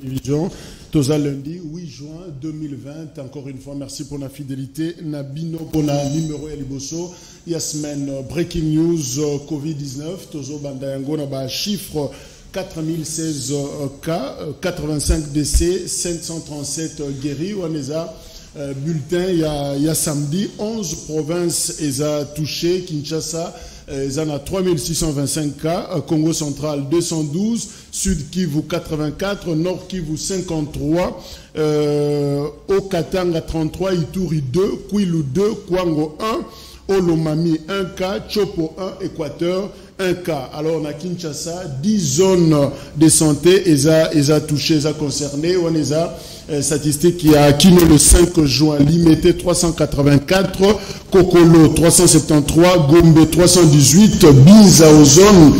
télévision. Toza lundi 8 juin 2020. Encore une fois, merci pour la fidélité. Nabino pour la numéro et liboso. Il y a semaine breaking news Covid-19. Tozo Bandayango na chiffre 4016 cas, 85 décès, 537 guéris. Waneza bulletin il y a samedi 11 provinces ont touché. Kinshasa ils en a 3625 cas, Congo central 212, Sud Kivu 84, Nord Kivu 53, Okatanga 33, Ituri 2, Kwilu 2, Kwango 1, Olomami 1 cas, Chopo 1, Équateur 1 cas. Alors on a Kinshasa, 10 zones de santé, ils ont touché, ils ont concerné, on les a statistiques qui a Kino le 5 juin, Limité 384, Kokolo 373, Gombe 318, Binza aux zones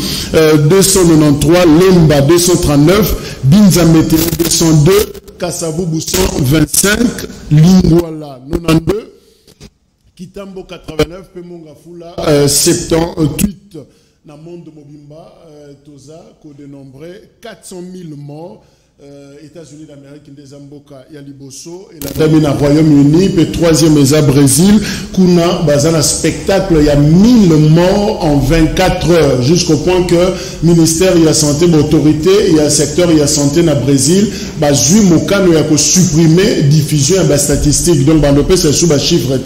293, Lemba 239, Binza Mété 202, Kasavubu 125, Lingwala 92, Kitambo 89, Pemonga Fula 78. Dans le monde de Mobimba, Toza, qu'on dénombrait 400 000 morts. États-Unis d'Amérique, Ndezamboka, Yaliboso, et la Damina Royaume-Uni, puis troisième est Brésil, Kuna, bazana spectacle, il y a 1000 morts en 24 heures, jusqu'au point que le ministère de la Santé, l'autorité, il y a le secteur de la santé dans le Brésil, bazu mokano ya ko supprimer diffusion à statistique. Donc bandopé c'est sous ba chiffre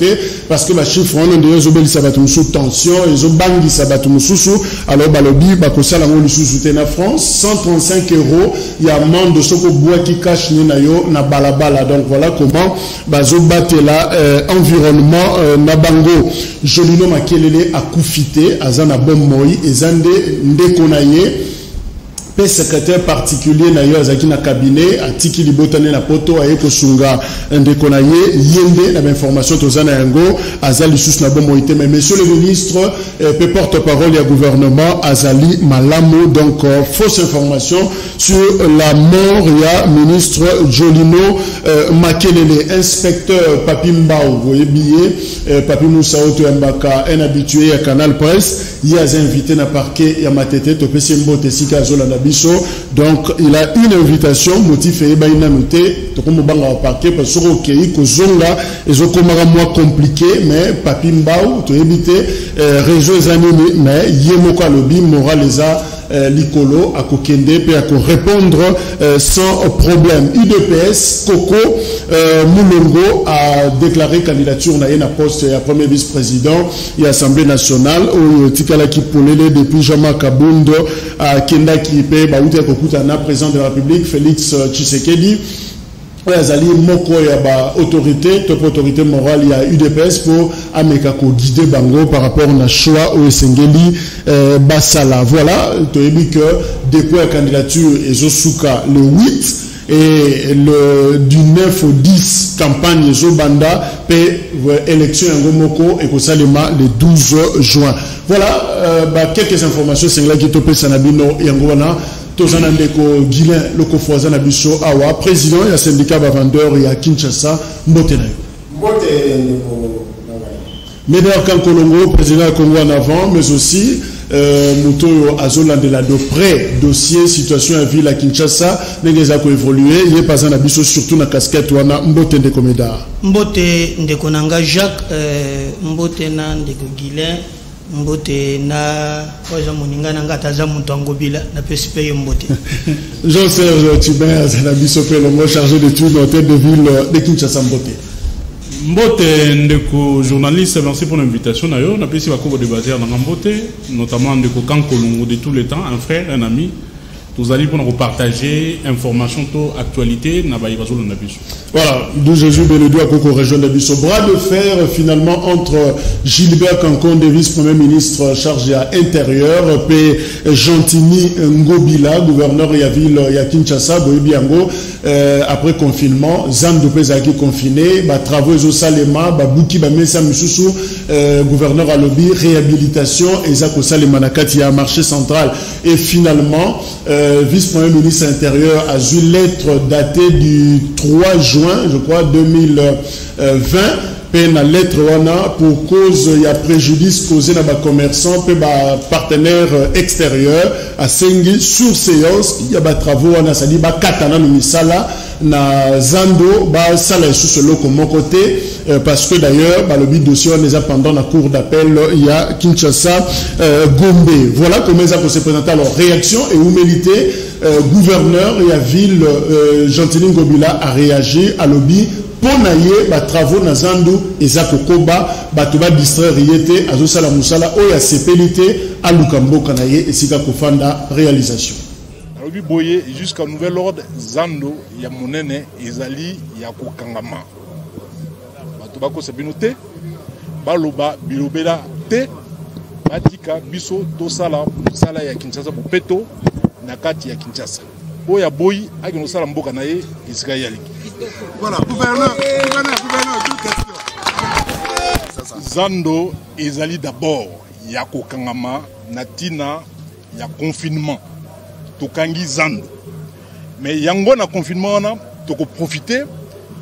parce que ba chiffre on de ezobeli sabatu sous tension, ezobangi sabatu mususu, alors balobi ba ko sala ngolu sous na France, 135 €, il y a amende de soko bois qui cache ni na yo na balabala. Donc voilà comment bazo batela environnement na bango. Jolino Makelele a koufité azana bommoyi ezande ndekonaye. Secrétaire particulier d'ailleurs Zaki na cabinet atiki libotane na poto ayeko sunga ndekonaye yende na information tozana yango azali sus na bombo ite. Mais monsieur le ministre peut porte-parole du gouvernement azali malamu. Donc fausse information sur la mort ya ministre Jolino Makelele. Inspecteur Papi Mbao voyez billet Papi Moussa Oto Mbaka, un habitué à Canal Presse, il a invité na parquet ya matete to pesi mbote sika zola na. Donc il a une invitation motif et baina noté to comme banga au parquet parce que ok ko zonga et okomara moins compliqué mais Papi Mbao to éviter réseau zanini mais yemoko lobi moral les a Likolo à kokende puis à répondre sans problème. UDPS Koko Moulongo a déclaré candidature na poste à premier vice-président et Assemblée nationale au tikala ki polele depuis Jean-Marc Kabundo à Kenda qui paie baouté kokutana président de la République Félix Tshisekedi. Azali moko ya ba autorité morale ya UDPS pour ameka ko guider bango par rapport na choix au Sengeli basala. Voilà, to ebi que dépôt la candidature ezosuka le 8 et du 9 au 10 campagne ezobanda pe élection yango moko et ko salema le 12 juin. Voilà quelques informations sengla ki topé sanabino yango wana. Tozanandeko Guilin Lokofoza Nabiso Awa, président et syndicat vendeur et à Kinshasa, Mbotena. Médard Kankolongo, président Congo en avant, mais aussi Moutoyo Azolandela de près, dossier, situation à ville à Kinshasa, Negezako évolué, il est pas un abisso surtout dans la casquette Wana, Mbotena de Médard. Mbote Ndekonanga Jacques, Mbotena Ndeko Guilin. Mbote na oza moninga na ngata za mutango bila na PSP mbote. Jean-Serge Tubin na biso pe le chargé de tout dans tête de ville de Kinshasa mbote. Mbote ndeko journaliste, merci pour l'invitation d'ailleurs. On a pu beaucoup débattre dans mbote, notamment ndeko Kankolongo de tout le temps, un frère, un ami. Nous allons pour partager information to actualité na baïbazo na biso. Voilà, d'où Jésus Benedo à Coco région de Bisso. Bras de fer finalement entre Gilbert Kankonde, vice-premier ministre chargé à intérieur, et Gentini Ngobila, gouverneur de la ville de Kinshasa, Boibiango, après confinement, Zandou Pezaki confiné, travaux au Salema, Bouki Bamesa Misusu, gouverneur à lobby, réhabilitation, et Zako Salema Nakati à marché central. Et finalement, vice-premier ministre intérieur a eu lettre datée du 3 juin, je crois, 2020, na lettre wana pour cause il y a préjudice causé na ba commerçant pe ba partenaire extérieur à sengi sur séance il y a ba travaux wana ça dit ba katana misala na zando ba sala sous le comme côté parce que d'ailleurs ba le but dossier on les a pendant la cour d'appel il y a Kinshasa Gombe. Voilà comment ça peut se présenter alors réaction et humilité gouverneur et la ville Gentilin Ngobila a réagi à lobby pour naie ba travaux na zando ezakokoba bato ba distraire yete azosala musala o ya sepelité à Lukambo kanaye esika kofanda réalisation. Lobby boye jusqu'à nouvel ordre zando ya monene ezali ya kokangama. Bato bako sebinote baloba bilobela te batika biso tosala musala ya Kinshasa popeto na kati ya Kinshasa. Oya boy akino sala mboka na ye esika yaliki. Voilà, gouverneur, toute question. Zando ezali d'abord ya kokangama na tina ya confinement. Tokangi zando. Mais yango na confinement na toko profiter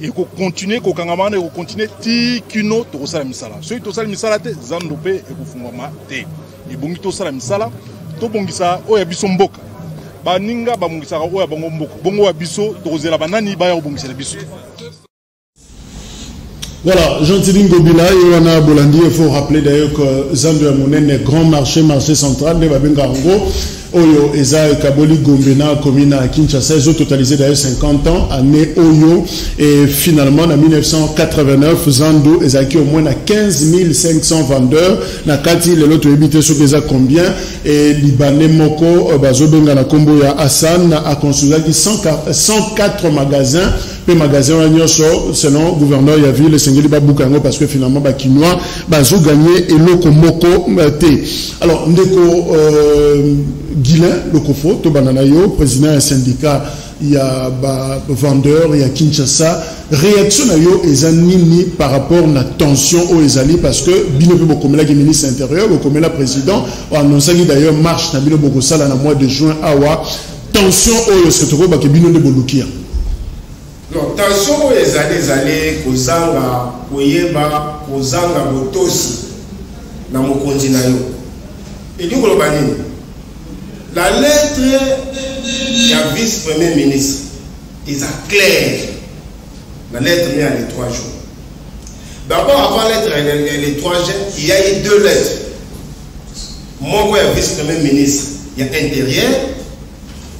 et ko continuer kokangama na ko continuer ti kino to sala misala. Soki to sala misala te zando pe e ko fungama te. E bongi to sala misala to bongisa oya biso mboka. Baninga bamungisa oya bango mboka. Bongo wa biso to kozela banani ba ya bongisa biso. Voilà, Gentilin Ngobila et Wana Bolandi, il faut rappeler d'ailleurs que Zando Yamonen, grand marché central de Babengarango, Oyo, Eza et Kaboli Gombena, commune à Kinshasa, ils ont totalisé d'ailleurs 50 ans, année Oyo, et finalement, en 1989, Zando, Eza qui au moins à 15 500 vendeurs, na Kati, les lots habité sur Eza combien, et Libanais Moko, Bazobenga na Kombo ya Hassan, a construit 104 magasins, puis magasins selon le gouverneur Yavi, le Sengeli Baboukango, parce que finalement, Bakinois, Bazo gagné et Loko Moko T. Alors, Ndeko Guilain, Lokofo, Tobananayo, président d'un syndicat, il y a vendeur, il y a Kinshasa. Réaction nayo ezanini par rapport à la tension au Ezali, parce que Binobi Bokomela qui est ministre intérieur, Bokomela président, a annoncé d'ailleurs marche na Bino Bokosala na mois de juin, awa, tension au Yosotoko, Bake Bino de Bolukia. Non, tension au Ezali, Kozanga, Koyeba, Kozanga, Botosi, na Mokonzi nayo. Et du Globani, la lettre du vice-premier ministre est claire. La lettre met à les 3 jours. D'abord, avant la lettre, les 3 jours, il y a eu 2 lettres. Mon vice-premier ministre, il y a intérieur.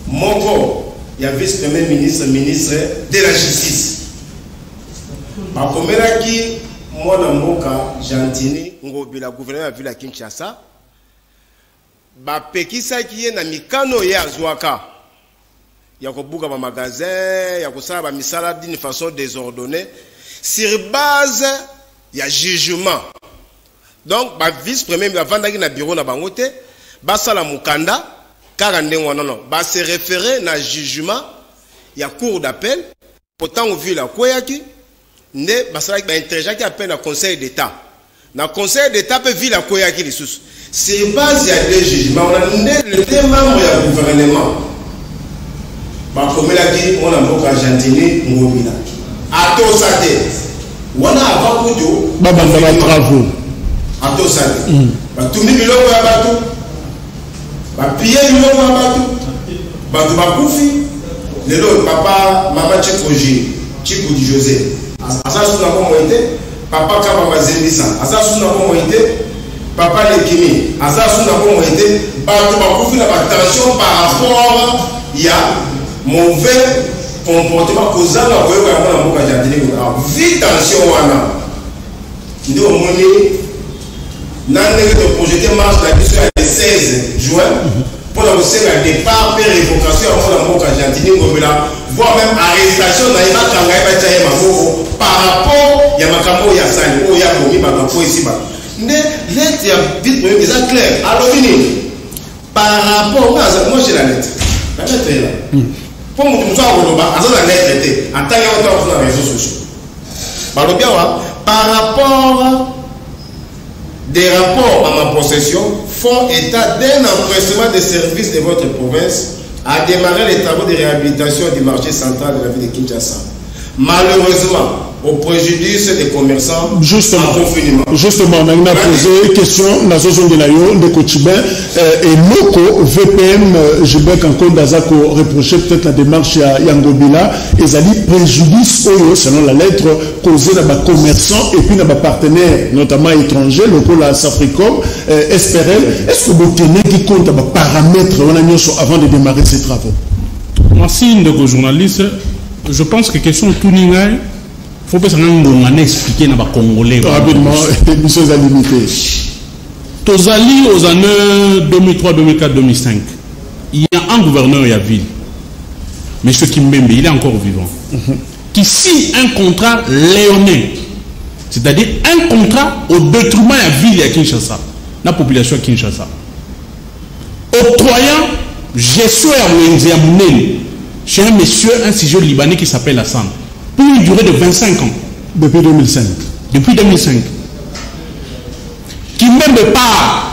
Mon il y a vice-premier ministre, ministre de la justice. Ma première qui, moi, dans mon cas, Gentini, Ngobila, gouverneur de la ville à Kinshasa, Pekisa qui est dans Mikano et Azwaka. Il y a un magasin, il y a un misala d'une façon désordonnée. Sur base, il y a jugement. Donc, le vice-premier, la vente dans le bureau na bangote, basala mukanda, karande non, se référer na jugement, il y a cour d'appel, pourtant on vit la koyaki, ne basala qui interagir qui appelle le conseil d'État. Dans le conseil d'État peut vivre la koyaki les sous. C'est base il y a 2 jugements. On a les 2 membres du gouvernement. On a beaucoup Argentine, Ngobila. Ato Sade. On a avant Koudio. Babanda travaux. Ato Sade. Batumi biloko ya batu. Bapiye biloko ya batu. Batu bakufi. Lelo papa mama Chikoji, Chikou di José. Asa suna ko moite. Papa Kaba Mazembisa. Asa suna ko moite. Papa Lekimi, Azasu n'a pas été, la tension par rapport à mauvais comportement causant la vie tension. Nous avons projeté marche le 16 juin pour la départ et révocation voire même arrestation par rapport à Yamakamo Yassani, Oyamomi, Bakapo ici. Mais lettre vite est claire. Alors fini. Par rapport à moi j'ai la lettre. La lettre est là. Pour mon tout ça la lettre était en tant que sur les réseaux sociaux. Par rapport des rapports à ma possession font état d'un empressement des services de votre province à démarrer les travaux de réhabilitation du marché central de la ville de Kinshasa. malheureusement, au préjudice des commerçants justement, en confinement. Justement, on a posé question, de Kochibin et Moko, VPM, je veux qu'encore Dazako reprocher peut-être la démarche à Yangobila, et ça dit préjudice, selon la lettre, causé dans les commerçants et puis dans les partenaires, notamment étrangers, locaux, la Safricom, SPRL. Est-ce que vous tenez qui compte les paramètres avant de démarrer ces travaux? Merci, de journaliste. Je pense que question tout il faut pas expliquer à les Congolais. Rapidement, l'émission est limitée. Tozali aux années 2003, 2004, 2005. Il y a un gouverneur et la ville. M. Kimbembe, il est encore vivant. Qui signe un contrat léonin. C'est-à-dire un contrat au détriment de la ville à Kinshasa. La population de Kinshasa. Octroyant gestion à Mounen chez un monsieur, un sujet libanais qui s'appelle Hassan. Pour une durée de 25 ans. Depuis 2005. Depuis 2005. Qui même pas.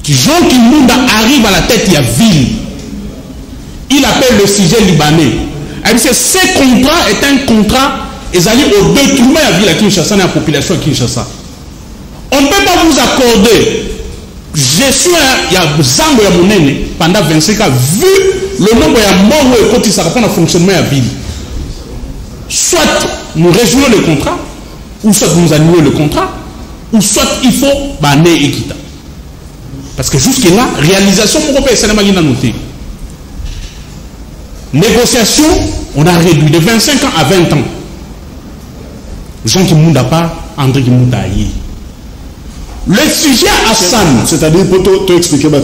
Jean Kimunda arrive à la tête de la ville. Il appelle le sujet libanais. Ce contrat est un contrat et ça au détriment de la ville à Kinshasa et de la population à Kinshasa. On ne peut pas vous accorder gestion il y a Zango ya Monene pendant 25 ans vu le nombre de morts et quand ça répond au fonctionnement de la ville. Soit nous résumons le contrat, ou soit nous annulons le contrat, ou soit il faut banner Ekita. Parce que jusque-là, réalisation, mon repère, c'est la manière noté. Négociation, on a réduit de 25 ans à 20 ans. Jean qui ne pas, André qui ne le sujet Hassan. C'est-à-dire, pour t'expliquer, le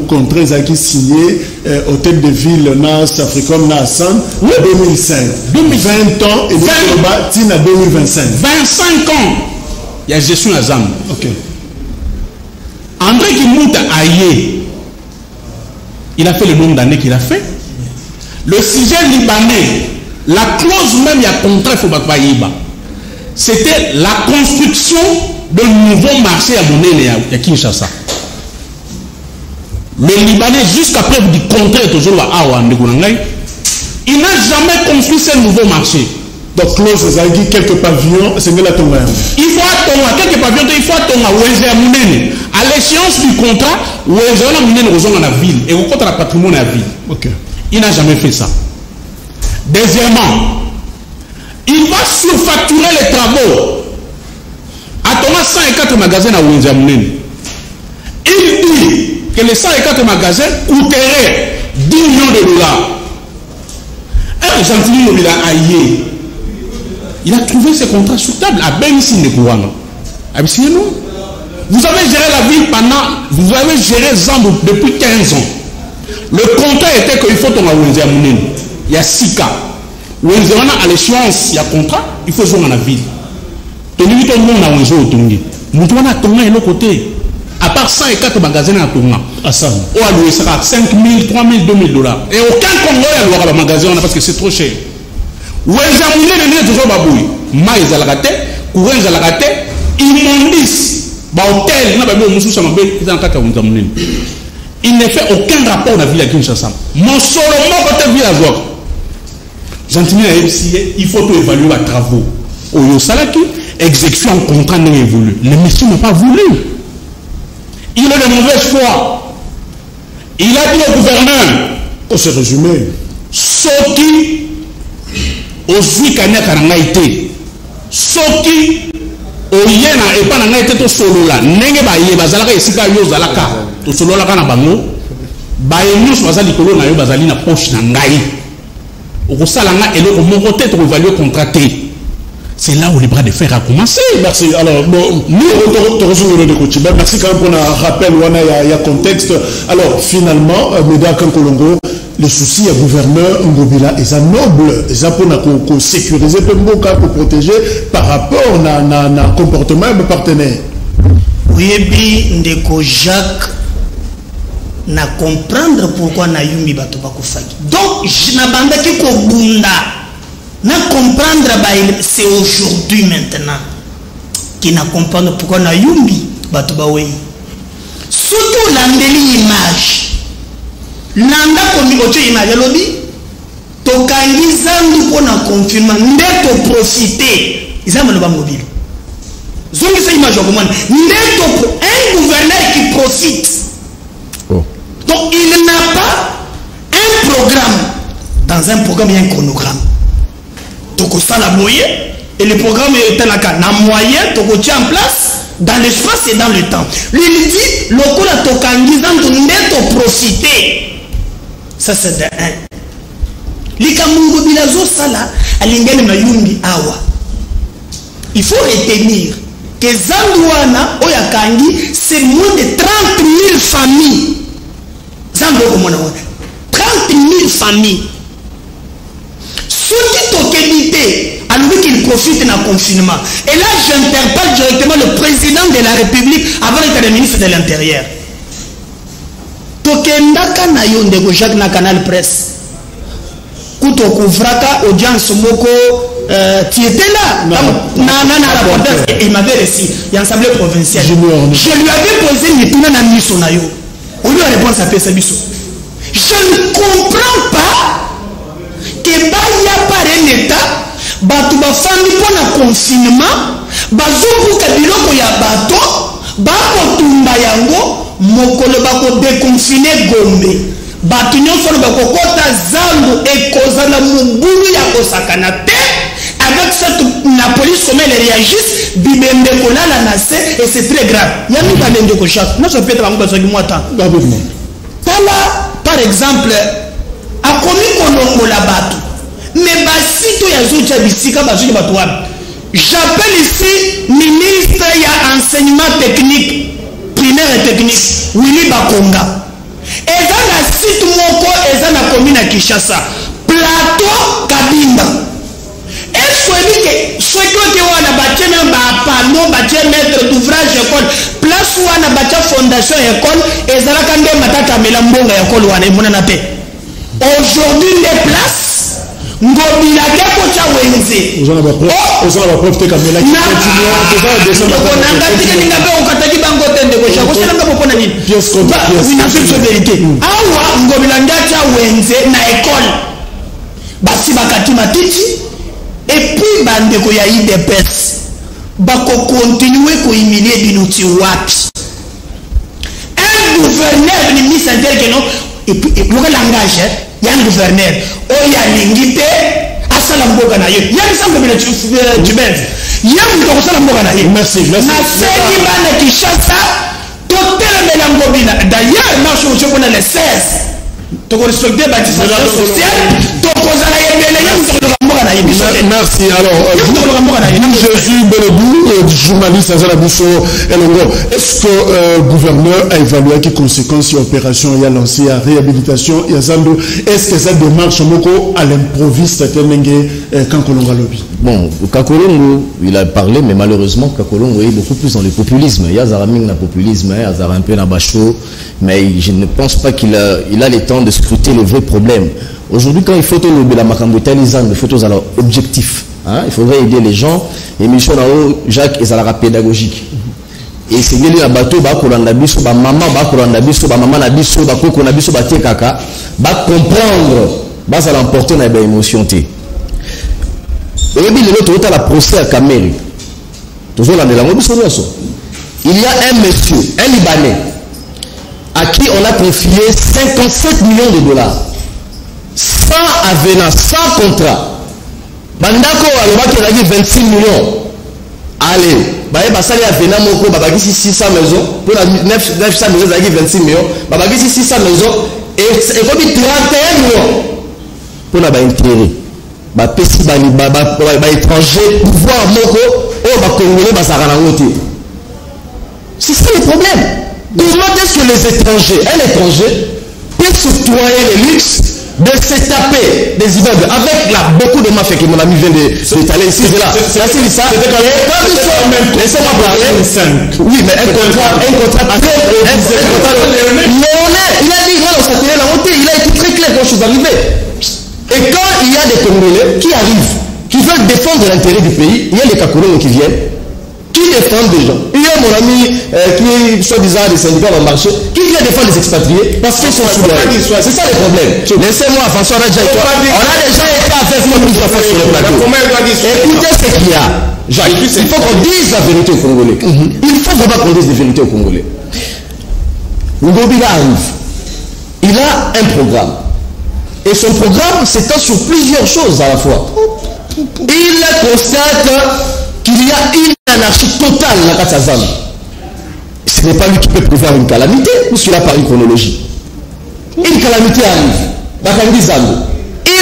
contrat qui signé au tête de ville, Nas, Africom, Nassan, en 2005. 2020 ans et 2025. 25 ans. Il y a gestion à Zam. Ok. André Kimouta Aïe, il a fait le nombre d'années qu'il a fait. Le sujet libanais, la clause même, il y a contrat, il faut pas y aller. C'était la construction de nouveau marché à Monene et à Kinshasa. Le Libanais, jusqu'à preuve du contraire, toujours à Awa, il n'a jamais construit ce nouveau marché. Donc, clause, ça dit quelques pavillons, c'est mieux la tombe. Il faut attendre quelques pavillons, il faut attendre à Monene. À l'échéance du contrat, Wenze a Monene rejoint la ville et au contre le patrimoine de la ville. Okay. Il n'a jamais fait ça. Deuxièmement, il va surfacturer les travaux. Attends, 104 magasins à Wenzamounene. Il dit que les 104 magasins coûteraient 10 millions de dollars. Un gentil il a aillé. Il a trouvé ce contrat sur table à Benissi Nekouana. Vous avez géré la ville vous avez géré Zambo depuis 15 ans. Le contrat était qu'il faut tomber à Wenzamounene. Il y a 6 cas. Wenzamounene à l'échéance, il y a contrat, il faut jouer dans la ville. Tout le monde a un jeu au Tongi. Nous devons attendre l'autre côté. À part 104 magasins à Tonga. À ça. Ou à louer ça 5 000, 3 000, 2 000 dollars. Et aucun Congolais a loué à magasin parce que c'est trop cher. Où est-ce que vous avez toujours babouille? Maïs à la gâte, courant à la gâte, immondice. Hôtel, il ne fait aucun rapport à la ville à Kinshasa. Mon Solomon côté villageois. Gentiment, il faut tout évaluer les travaux. Au Salaki, exécution en contrat n'a évolué. Le monsieur n'a pas voulu. Il a de mauvaise foi. Il a dit au gouverneur, pour se résumer, Soki, aussi Kanya Karangaïté, Soki, Oyena et pas Nangaïté to solo là, Nenge Baye, Bazalaka et Sika Yozalaka, to solo la Kana Bango, Baye Nus Bazali Kolo na yo Bazali na poche Nangaï. Au Salanga et le Moroté pour évaluer contracté. C'est là où les bras de fer a commencé. Merci. Alors, bon, nous, merci quand même pour un rappel, il y a contexte. Alors, finalement, Méda Kankolongo, le souci à gouverneur Ngobila est noble. C'est pour sécuriser pour protéger par rapport à comportement de partenaire. Oui, Ndeko Jacques na comprendre pourquoi na yumi bato bakufaki. Donc, je n'abandonne que Bunda. Na comprendre, c'est aujourd'hui maintenant qui n'a comprendre pourquoi na yumbi batubawei. Surtout l'andeli image. Nanda komi ocho image lobby. To tokangi zandu mpona confinement nde toprofite eza maloba mobile zongisa image ya komona nde un gouverneur qui profite. Donc il n'a pas un programme. Dans un programme il y a un chronogramme toko sala moyen et le programme est là na moyen toko tient en place dans l'espace et dans le temps. Lui il dit lokola tokangi zandu nde toprofite. Ça c'est de un. Likamungu bilazo sala alingene na yungi awa. Il faut retenir que Zandouana Oyakangi c'est moins de 30 000 familles. Zandou 30 000 familles. Ceux qui t'ont qualité, à lui qu'il profite d'un confinement. Et là j'interpelle directement le président de la République avant d'être le ministre de l'Intérieur. Tokendaka na yonde ko Jacques na Canal Presse. Kuto kuvraka audience moko tu étais là il m'avait réussi il y a l'Assemblée provinciale je lui avais posé une question na miso na yo on lui a répondu ça fait ça biso je ne comprends pas que baya par un état batu bafandi pona confinement bazubuka biloko ya bato bakotumba yango mokolo bako déconfiner Gombe batu nyonso bakokota zandu ekozala mubulu ya kosakana te. Avec cette la police comment elle réagisse bibembe kolala na se et c'est très grave. Yami balende ko chat. Non ça peut être encore qui moi temps. Tala par exemple a commis kolongo la batu. Mais basito ya zocha bisika bazuki batu wapi. J'appelle ici ministre ya enseignement technique primaire et technique Willy Bakonga. Eza na site moko eza na commune ya Kinshasa. Plateau Kabinda. Est-ce que ceux qui ont un panneau, un maître d'ouvrage école, place où on a une fondation école, et ça a quand même matata melambonga école ou on aujourd'hui les places, ngobila keko cha wenze. Vous en avez profité comme la qui continue. On a gâté que n'importe où kataki bango tende ko cha. Ko cha ngabo pona nini? Pièce contre pièce. Oui, c'est la vérité. Awa ngobila ngacha wenze na école. Basi bakati matiti. Et puis bandeko ya IDPS bako continuer ko humilier binuti wapi. Un gouverneur ni ministre que non et puis le langage il y a un gouverneur o ya lingite asala mboga na ye ya misambo bila tubez ya mko kusala mboga na ye merci na seki bana Kinshasa totel melango bina d'ailleurs marche au pour les 16 to respecter bâtiment social to kozala yebele ya merci. Alors, Jésus Belebou, journaliste à Zalabusso Elongo, est-ce que le gouverneur a évalué quelles conséquences l'opération a lancé à réhabilitation et à Zando? Est-ce que cette démarche à l'improviste quand Kolonga lobby? Bon, Kakolongo, il a parlé, mais malheureusement, Kakolongo est beaucoup plus dans le populisme. Il y a Zaraming dans le populisme, il y a Zarampé dans Bacho, mais je ne pense pas qu'il a le temps de scruter le vrai problème. Aujourd'hui, quand il faut la macambotalisation, il faut alors objectif. Hein? Il faudrait aider les gens. Et mission Jacques est à la pédagogique. Et c'est lié à bateau, ba kolanda biso, ba maman, ba kolanda biso, ba maman na biso, ba koko na biso, ba te kaka, ba comprendre, ba ça l'emporter na ba émotion té. Et puis le l'autre la procès à Kameri. Toujours la langue biso biso. Il y a un monsieur, un Libanais, à qui on a confié 57 millions de dollars. Sans avenant, sans contrat. Bandako alobaki a 26 millions. Allez, basali avenant moko babaki 600 maisons pour la 900 maisons avec 26 millions, babaki 600 maisons et comme 31 millions pour la intérêt. Ba pesi ba étranger pouvoir moko o ba congolais ba sarana ngote. C'est ça le problème. Comment est-ce que les étrangers, un étranger peut s'octroyer le luxe de se taper des immeubles avec beaucoup de mafias que mon ami vient d'étaler ici et là. C'est ça. Laissez-moi parler. Oui, mais un contrat. Il a dit, il a été très clair quand je suis arrivé. Et quand il y a des Congolais qui arrivent, qui veulent défendre l'intérêt du pays, il y a les Kakolons qui viennent, qui défend des gens? Il y a mon ami qui, soi-disant, des syndicats vont marcher, qui vient défendre les expatriés parce qu'ils sont sous l'air. C'est ça le problème. Laissez-moi, François, on a déjà été avec moi plusieurs fois sur le plateau. Écoutez ce qu'il y a. Jacques, il faut qu'on dise la vérité aux Congolais. Il faut vraiment qu'on dise la vérité aux Congolais. Ngobila arrive. Il a un programme. Et son programme s'étend sur plusieurs choses à la fois. Il constate qu'il y a une anarchie totale dans la Katsazam. Ce n'est pas lui qui peut prévoir une calamité, ou cela par une chronologie. Une calamité arrive.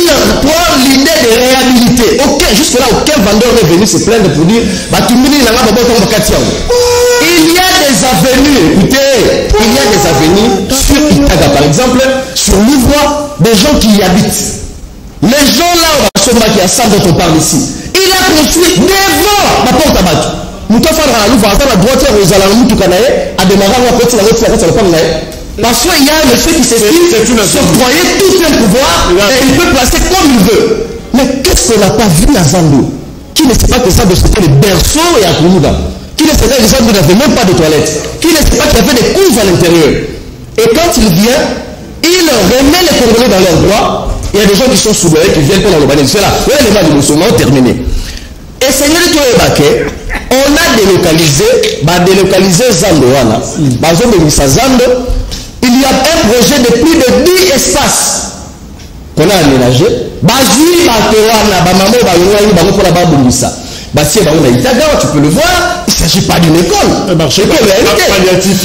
Il prend l'idée de réhabiliter. Jusque-là, aucun vendeur n'est venu se plaindre pour dire il y a des avenues, écoutez, il y a des avenues sur Itaga par exemple, sur Louvois, des gens qui y habitent. Les gens là, qui a ça dont on parle ici, il a construit devant la porte à battre. Nous avons fait la Louvois, à droite, aux alarmes, tout canaé, à démarrer la porte, parce qu'il y a le fait qu'il s'estime s'octroyer tout un pouvoir et il peut placer comme il veut. Mais qu'est-ce qu'on n'a pas vu à Zando? Qui ne sait pas que ça c'était le berceau et à Kourouda? Qui ne sait pas que Zando n'avait même pas de toilettes? Qui ne sait pas qu'il y avait des couves à l'intérieur? Et quand il vient, il remet les Congolais dans leurs droits. Il y a des gens qui sont souverains qui viennent pour l'urbanisme. C'est là, oui, les gens sont terminés. Et Seigneur Touébake, on a délocalisé Zando. Il y a un projet de plus de 10 espaces qu'on a aménagé. Tu peux le voir, il ne s'agit pas d'une école. Un marché palliatif.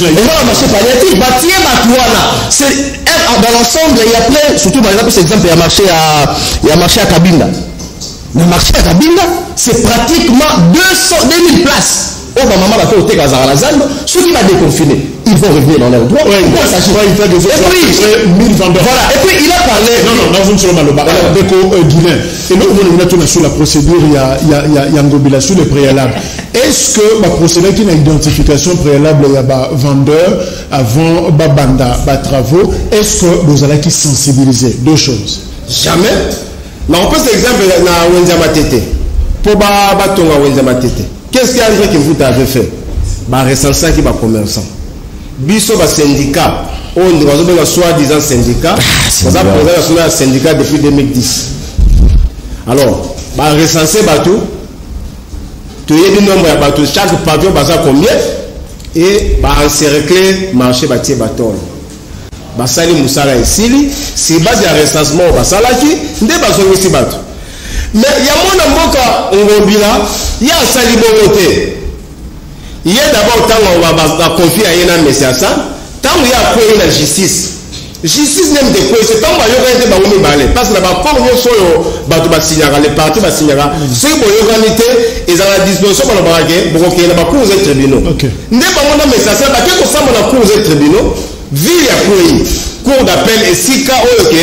Dans l'ensemble, il y a plein, surtout par exemple, cet exemple, il y a marché à Kabinda. Le marché à Kabinda, c'est pratiquement 2000 places. Oh, ma maman va faire au Tegazara la Zando, ceux qui vont déconfiner, ils vont revenir dans leur droit. Et puis, il a parlé. Non, vous ne serez pas le bas. Guilain. Et nous, on a sur la procédure, il y a Ngobila sur le préalable. Est-ce que la procédure qui a une identification préalable, il y a vendeur avant banda, travaux, est-ce que vous allez qui sensibiliser? Deux choses. Jamais. Mais on pose l'exemple dans Wenzama Tete. Pour Batonga Wenzama Tete. Qu'est-ce qu'il y a que vous avez fait? Recensant qui va commerçant. Bisso va syndicat. On a soi-disant syndicat. Vous avez posé un syndicat depuis 2010. Alors, recenser bateau. Tu as le nombre de bateaux. Chaque pavillon va combien? Et encercler marché bâti bateau. Basali Moussala et Sili. Si base de recensement, Basalaki, ne pas ici bateau. Mais il y a mon amboka Ngobila, il y a Sali Bogote. Il y a d'abord tant on va confier à Yena Messiasa, tant il y a quoi la justice. Justice n'aime de quoi, c'est tant qu'il y a des baoumi balé. Parce que là-bas, quand on est bateau signera, les partis va signera, ceux qui ont organisé, ils ont la disposition pour le baraquet, pour qu'il y ait des cours et tribunaux. N'est pas mon Messiasa, parce que ça, on a cours et tribunaux, ville à cour d'appel et si cas, ok.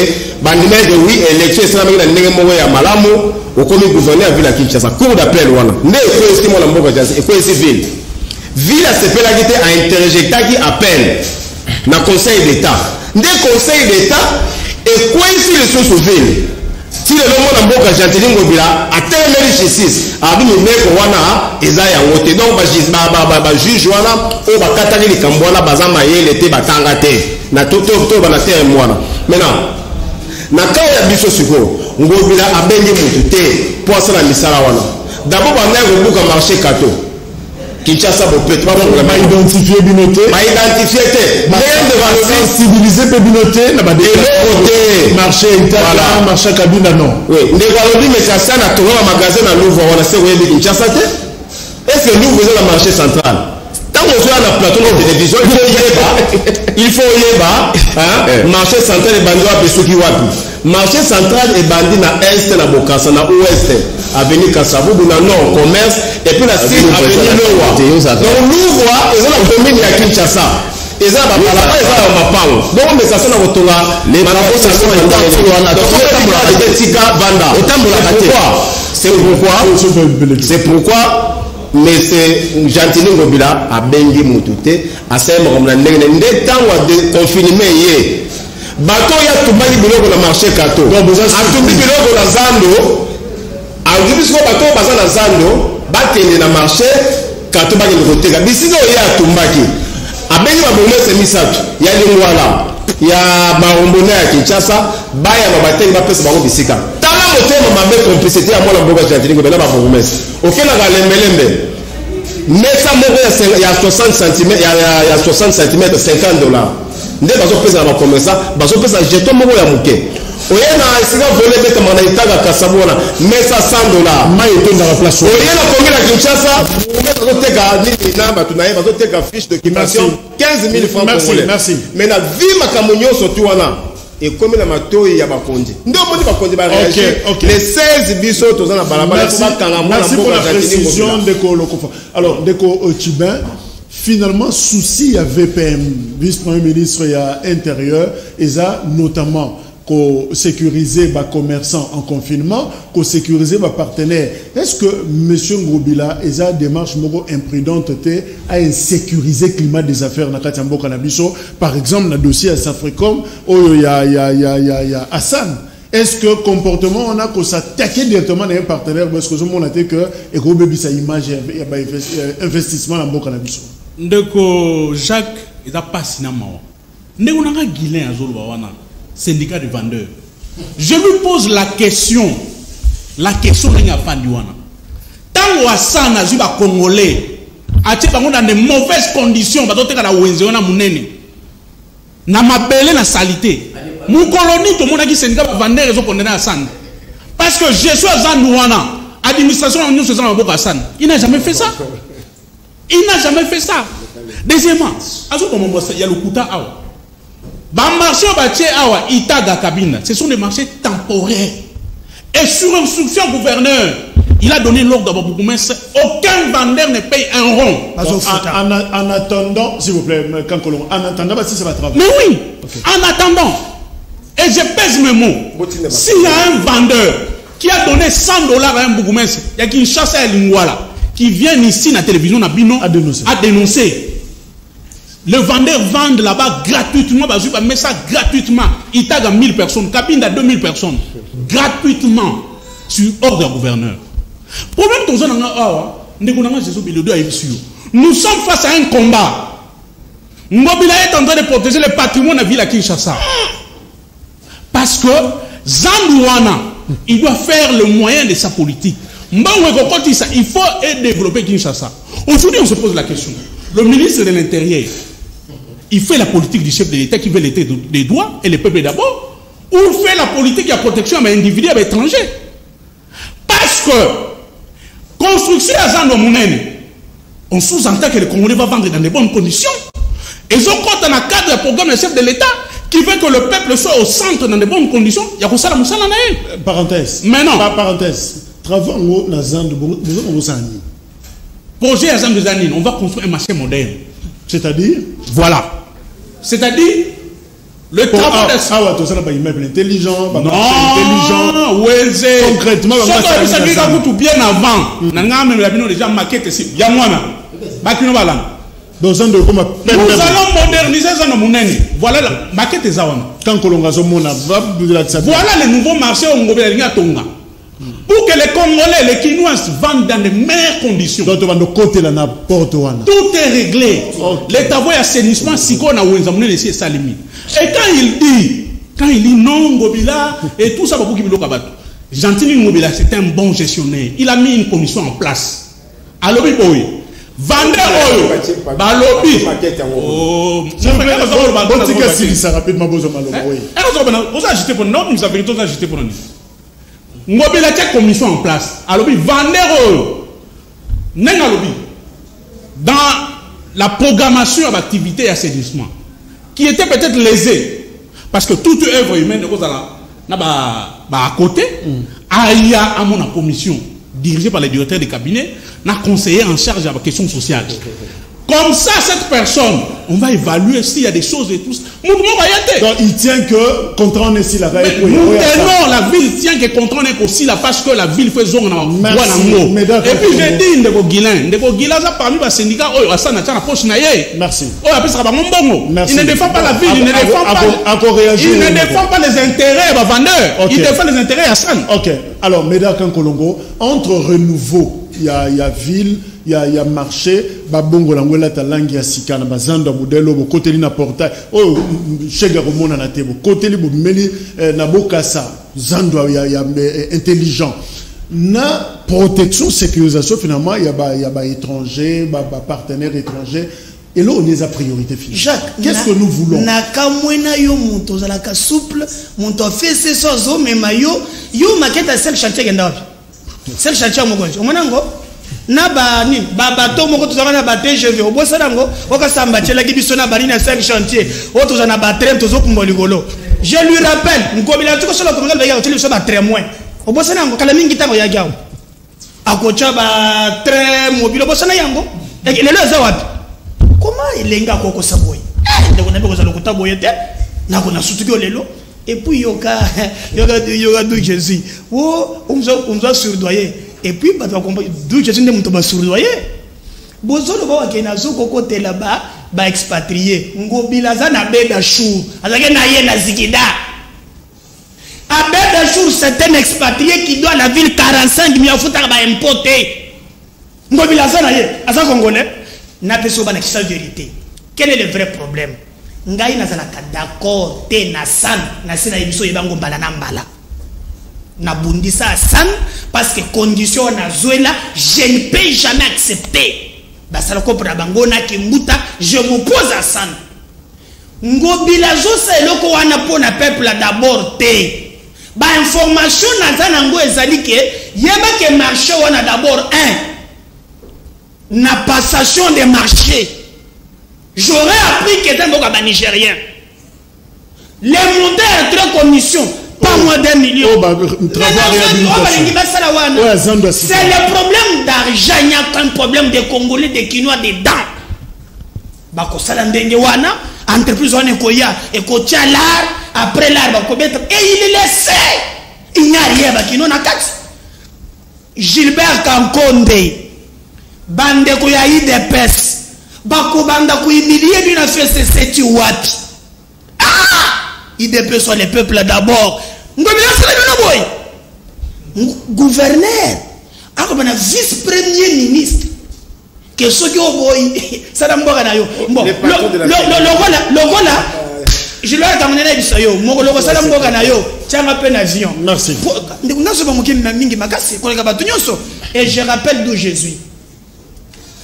Bandimé de oui, élection, c'est la même chose à Malamo, au comité gouverneur à Ville à Kinshasa. Cour d'appel, voilà. Mais il faut estimer la mauvaise chose, il faut estimer ville. Ville à ce pénalité a interjecté qui appelle dans le Conseil d'État. Des conseils d'État, et quoi ici les choses sur ville? Si le nom de Mboka Janteline Ngobila a tellement de justice, a dit le mec wana ezaya wote donc juge wana o ba katali li kambwana bazama yele te batanga te na toto ba na terre mwana. Maintenant na kawa ya biso siko Ngobila abengi mutu te pour ça la misala wana. D'abord ba na ngobuka marché kato. Kinshasa peut pas vraiment identifier binoté. Pas identifier te. Même de sensibiliser binoté na ba marché interne, marché Kabinda non. Oui, ndekalobi mais ça na tourner un magasin na Louvre on a c'est ouais Kinshasa te. Est-ce que Louvre est la marché central? Tant qu'on soit na plateau de télévision, il faut y ba, marché central et bandi wa besuki wapi. Marché central et bandi na est na Bokassa na ouest. Avenue Kassavu, na nord commerce et puis la sud avenue Lowa. Donc Louvre est la commune ya Kinshasa. Et ça va là bas ça va mapango. Donc mais ça c'est na kotonga les marabouts ça sont wana. Donc c'est pourquoi mais c'est Janteline Ngobila a bengi mututé a sema comme la ndenge tango de confinement yé. Bato ya tubali biloko na marché kato. Donc besoin atubi biloko na Zando. A dit que bato baza na Zando, batende na marché kato baki ndekoteka bisika oya atumbaki abengi babomese misato ya lingwala ya barombona ya Kinshasa baya babateki bapesa bango bisika tala motema mabe complicité ya mwana mboka Jantini bena babomese okenaka lembelembe mesa moko ya 60 cm ya 60 cm $50 nde bazopesa na bakomesa bazopesa jeton moko ya muke oyena esika vole beta mana itaga kasabona mesa $100 mai etonda la place oyena kongela Kinshasa bazoteka nini namba tunaye bazoteka fiche d'occupation 15 000 francs congolais merci mais na vie makambo nyonso tu wana ekomi na matoi ya bakonzi nde omoni bakonzi baréagir les 16 biso toza na balabala po bakanga mwana merci pour la précision Ndeko Lokofa. Alors Ndeko Tchibin, finalement souci à VPM vice-premier ministre et à intérieur et ça notamment qu'on sécuriser les commerçants en confinement, qu'on sécuriser les partenaires. Est-ce que M. Ngobila et sa démarche imprudente à insécuriser le climat des affaires dans Katambo Kanabiso, par exemple, dans le dossier à Safricom, où il y a Hassan. Est-ce que comportement on a qu'on s'attaquer directement à un partenaire parce que on a dit que et gros bébé sa image investissement dans Boka Nabiso. Ndeko Jacques il a pas cinéma. Ndeko nanga Guilain azolo wana syndicat de vendeurs. Je lui pose la question n'a pas dit wana. Tant Hassan a ba congolais a été dans de mauvaises conditions ba toteka la wenze wana munene. Na mabele na salité. Mon colonie, tout le monde a dit que c'est vendeur et condamné à Hassan. Parce que Jésus a Zandouana, administration de l'Union sociale à Hassan. Il n'a jamais fait ça. Il n'a jamais fait ça. Deuxièmement, il y a le Kouta Awa. Dans le marché Awa, Itaga Kabine, ce sont des marchés temporaires. Et sur instruction gouverneur, il a donné l'ordre à Bouboumes, aucun vendeur ne paye un rond. En attendant, s'il vous plaît, en attendant, si ça va travailler. Mais oui, okay. En attendant. Et je pèse mes mots. S'il y a un vendeur qui a donné $100 à un Bougoumès, il y a qui chasse à Lingwala, qui vient ici à la télévision à dénoncer. Le vendeur vend là-bas gratuitement, il met ça gratuitement. Il tag à 1000 personnes, cabine à 2000 personnes. Gratuitement. Sur ordre du gouverneur. Problème, nous sommes face à un combat. Ngobila est en train de protéger le patrimoine de la ville à Kinshasa. Parce que Zandouana, il doit faire le moyen de sa politique. Il faut développer Kinshasa. Aujourd'hui, on se pose la question. Le ministre de l'Intérieur, il fait la politique du chef de l'État qui veut l'État des droits et le peuple d'abord, ou il fait la politique de protection à individus et étrangers. Parce que construction à Zandouana, on sous-entend que le Congolais va vendre dans de bonnes conditions. Et ils ont compte dans le cadre du programme du chef de l'État qui veut que le peuple soit au centre dans de bonnes conditions. Il y a que ça la moussala nae. Parenthèse. Mais non. Parenthèse. Travaux dans Zand projet à Zand de Zanine, on va construire un marché moderne. C'est-à-dire? Voilà. C'est-à-dire le travail de ça. Ah ouais, ça n'a pas immeuble intelligent. Non. Intelligent. Ouais, concrètement, ça veut dire que tout bien avant. Nanga même la bino déjà maquette ici. Bien moi là. Bakino balan. Nous allons moderniser ça. Voilà la maquette des Awan. Voilà le nouveau marché au Tonga. Pour que les Congolais, les Kinois vendent dans de meilleures conditions. Tout est réglé. Les travaux d'assainissement, si on a laissé ça limite. Et quand il dit non, Ngobila, et tout ça, Jantini Ngobila, c'est un bon gestionnaire. Il a mis une commission en place. Alors, oui. Vendeur oyo balobi oh rapidement vous agitez pour non nous avons tous agité pour nous Ngobila a commission en place alors vendeur oyo nenga lobi dans la programmation de l'activité et assainissement qui était peut-être lésée parce que toute œuvre humaine n'a pas à côté il y a à mon commission dirigée par les directeurs de cabinet, n'a conseiller en charge de la question sociale. Comme ça, cette personne, on va évaluer s'il y a des choses et tout ça. Donc, il tient que contrat on est si la non, la ville tient que contrat on est aussi là parce que la ville fait zone en et puis j'ai dit, Ndeko Guilain, ça parmi les syndicats, ça n'a pas la poche naïe. Merci. Il ne défend pas la ville, il ne défend pas les intérêts des vendeurs, il défend les intérêts à Hassan. Ok. Alors, Médard Kankolongo, entre renouveau, il y a ville, ya marché babongo lango la talangi ya sikana bazando modelo bo côté li na portail oh chega komona na tebo côté li bo meli na bokasa zando ya intelligent na protection sécurisation finalement il y a ba étranger ba partenaire étranger et là on est à priorité finale. Jacques, qu'est-ce que nous voulons? Nakamwena yo monto za la souple, monto fait ce sozo mema yo maquette seul chantier genda wapi? Seul chantier mo gonjo. Omonango na ba ni ba bato moko tozanga na ba TGV obosa nango okasamba tshela kibiso na bari na seul chantier. O tozana ba train tozokumba ligolo. Je lui rappelle, ngobila tuko solo komanga ba yaka tshela ba témoin. Obosa nango kala mingi tango ya gyao. Akocha ba train mobile obosa na yango. Lelo za wapi? Comment il est encore comme ça boy? Donc on a besoin de l'écouter boyete. Na kona sutuki lelo. Et puis yoga du Jésus. Oh, on doit surdoyer. Et puis bah tu comprends du Jésus ne m'ont surdoyer. Bozolo ba wakena zoko côté là-bas ba expatrié. Ngobilaza na beda chou. Azake na ye na zikida. À beda chou c'est un expatrié qui doit la ville 45 000 francs ba importer. Ngobilaza na ye, asa congolais. Na peso ba na kisa vérité. Quel est le vrai problème? Ngai nazalaka d'accord te na san na sina yebiso yebango mbala na mbala. Na bundisa san parce que condition na zoela je ne peux jamais accepter. Basala ko pra bango na kimbuta je m'oppose à san. Ngobila zo sa eloko wana pona peuple d'abord te. Ba information na zana ngo ezali ke yeba ke marché wana d'abord na passation des marchés. J'aurais appris que c'était un Nigérien. Les montants entre commission, pas moins d'1 million. C'est le problème d'argent, il y a un problème des Congolais, des Kinois, des dents. Bako salandenge wana, entreprise wana koya, et kotia l'art, après l'art, bako mettre, et il laissait. Il n'y a rien, bakino na taxe. Gilbert Kankonde. Bande ko ya IDPS bako banda ko humilier bina fait c'est wapi IDPS sont les peuples d'abord ngomela sala bino boy gouverneur akobana vice premier ministre que ce qui au boy sala mboka na yo bon le voilà je leur ai amené biso yo moko loko sala mboka na yo tianga pe na avion merci ndikunaso ba mokini na mingi makasi ko ka batu nyonso et je rappelle d'où Jésus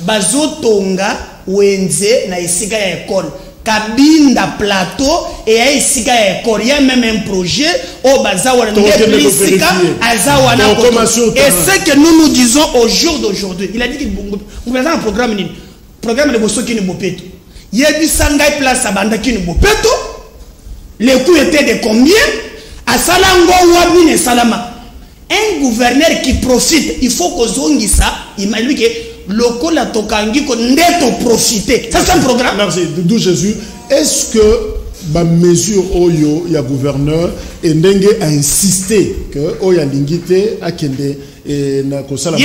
bazotonga wenze na esika ya école kabinda plateau et ya esika ya école il y a même un projet au bazawa ndeblisika azawa na et ce que nous disons au jour d'aujourd'hui il a dit qu'il présente un programme de bosoki ni bopeto yebisa ngai place abanda ki ni bopeto le coût était de combien asalango wabi ne salama un gouverneur qui profite il faut kozongisa il m'a dit que loko la tokangi ko ndeto profiter ça c'est un programme. Merci d'où Jésus. Est-ce que ba mesure oyo ya gouverneur et ndenge a insisté que oya lingité akende et na kosala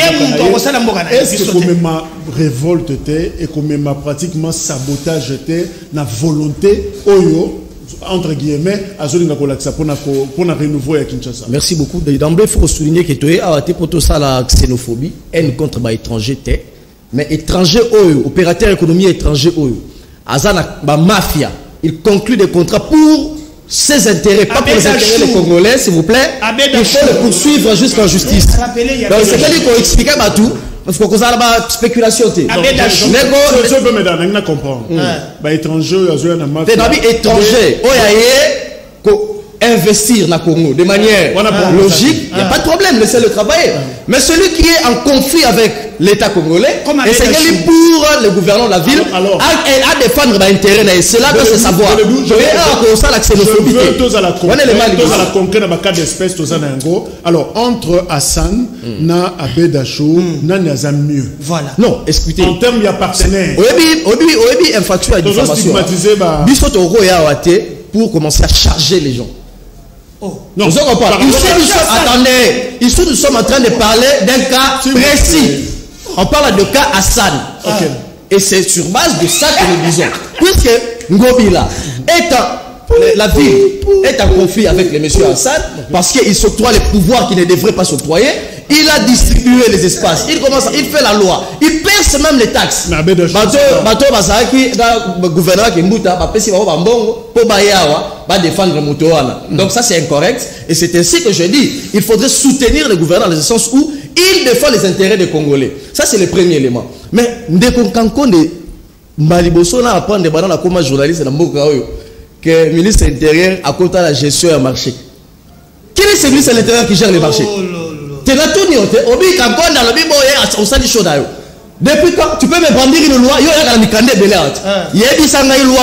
mboka na est-ce que comme ma révolte té et comme ma pratiquement sabotage té na volonté oyo entre guillemets azolinga kolakisa pona renouveau ya Kinshasa. Merci beaucoup. D'emblée il faut souligner que tu as été pour tout ça la xénophobie haine contre ba étranger té mais étranger oyo opérateur économique étranger oyo azana ba mafia il conclut des contrats pour ses intérêts pas pour les intérêts des Congolais s'il vous plaît il faut le poursuivre jusqu'en justice donc c'est qu'il faut expliquer ba tout parce que ça la spéculation té je peux me donner comprendre ba étranger azoya na mafia étranger oyaye ko investir na Congo de manière logique il n'y a pas de problème laissez le travailler mais celui qui est en conflit avec l'État congolais et c'est pour le gouvernement de la ville à défendre l'intérêt et c'est là que c'est savoir alors entre Hassan na Abedachou nani aza mieux voilà non écoutez en termes de partenaire oyebi infraction à diffamation biso toko ya wate pour commencer à charger les gens. Oh. Non, attendez, ici nous sommes en train de parler d'un cas précis. On parle de cas Hassan. Okay. Et c'est sur base de ça que nous disons. Puisque Ngobila la ville est en conflit avec les messieurs Hassan parce qu'ils s'octroient les pouvoirs qu'ils ne devraient pas s'octroyer, il a distribué les espaces, il fait la loi, il perce même les taxes. Bateau Basaki, le gouverneur qui mouta, pour défendre Moutouana. Donc ça c'est incorrect. Et c'est ainsi que je dis, il faudrait soutenir le gouverneur dans le sens où il défend les intérêts des Congolais. Ça c'est le premier élément. Mais dès qu'on Maliboso na apprendre dans la comme journaliste dans Mboka que le ministre de l'Intérieur a côté la gestion du marché. Quel est ce ministre de l'Intérieur qui gère les marchés? Tu n'as tout dit. Obi Kankonda le bibo on s'est dit chaud d'ailleurs. Depuis quand tu peux me prendre une loi, il y a un mikande belate. Il y a une loi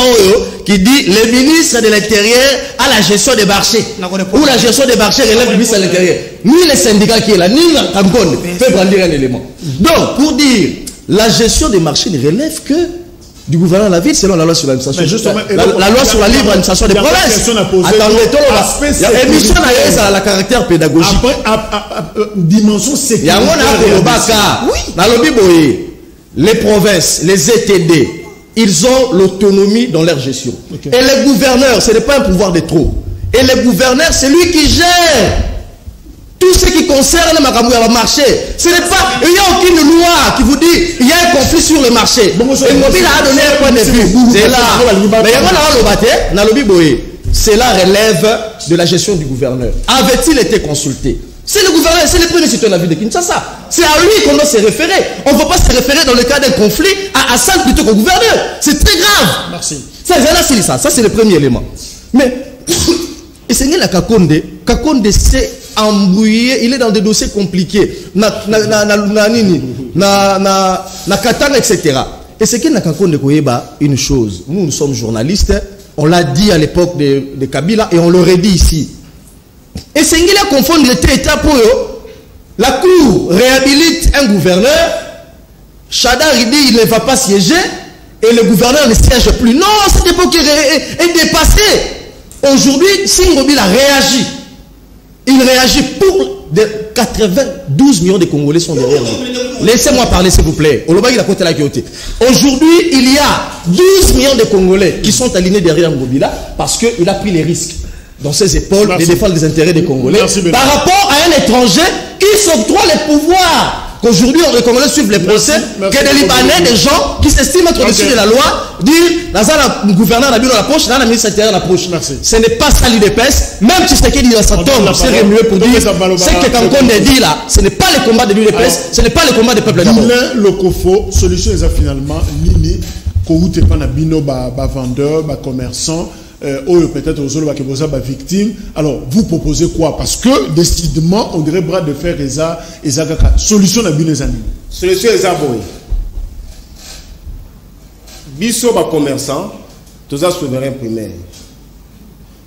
qui dit le ministre de l'Intérieur a la gestion des marchés. Ou la gestion des marchés relève du ministre de l'Intérieur. Ni les syndicats qui est là, ni Kankonda peut prendre un élément. Donc pour dire la gestion des marchés ne relève que du gouvernement de la ville selon la loi sur l'administration. La loi sur la libre administration des provinces. Attendez, l'émission a la caractère pédagogique. Dimension sécuritaire. Les provinces, les ETD, ils ont l'autonomie dans leur gestion. Okay. Et le gouverneur, ce n'est pas un pouvoir de trop. Et le gouverneur, c'est lui qui gère tout ce qui concerne le marché. Ce n'est pas, il n'y a aucune loi qui vous dit il y a un conflit sur le marché. Et Mobile a donné un point de vue. C'est là. Mais cela relève de la gestion du gouverneur. Avait-il été consulté? C'est le gouverneur, c'est le premier citoyen de la ville de Kinshasa. C'est à lui qu'on doit se référer. On ne va pas se référer dans le cas d'un conflit à Assad plutôt qu'au gouverneur. C'est très grave. Merci. Ça c'est le premier élément. Mais, et c'est la Kakonde. Kakonde s'est embrouillé, il est dans des dossiers compliqués. Na Katana, etc. Et c'est qu'il n'a qu'à une chose. Nous sommes journalistes. On l'a dit à l'époque de Kabila et on l'aurait dit ici. Et c'est qu'il a confondu les États pour eux. La Cour réhabilite un gouverneur. Chadar il dit il ne va pas siéger et le gouverneur ne siège plus. Non, cette époque est dépassée. Aujourd'hui, Singobile a réagi. Il réagit pour 92 millions de Congolais sont derrière lui. Laissez-moi parler s'il vous plaît. Aujourd'hui, il y a 12 millions de Congolais qui sont alignés derrière Ngobila parce qu'il a pris les risques dans ses épaules de défendre les intérêts des Congolais. Par rapport à un étranger qui s'octroie les pouvoirs. Qu'aujourd'hui, les Congolais suivent les procès, que des Libanais, des gens qui s'estiment être au-dessus de la loi, dire, dans un gouverneur, dans la poche, dans un ministre intérieur, la poche. Ce n'est pas ça l'UDPS. Même si c'est qu'il dit à sa tombe, c'est mieux pour dire, c'est que quand on dit là, ce n'est pas le combat de l'UDPS, ce n'est pas le combat des peuples d'abord. Le COFO, solution est finalement, Nini, Kououte pas na bino, vendeur, commerçant, peut-être aux victimes. Alors, vous proposez quoi? Parce que, décidément, on dirait bras de fer et Zagaka. Solution à bien amis. Solution est aboy. Biso ba commerçant, tous à souverain primaire.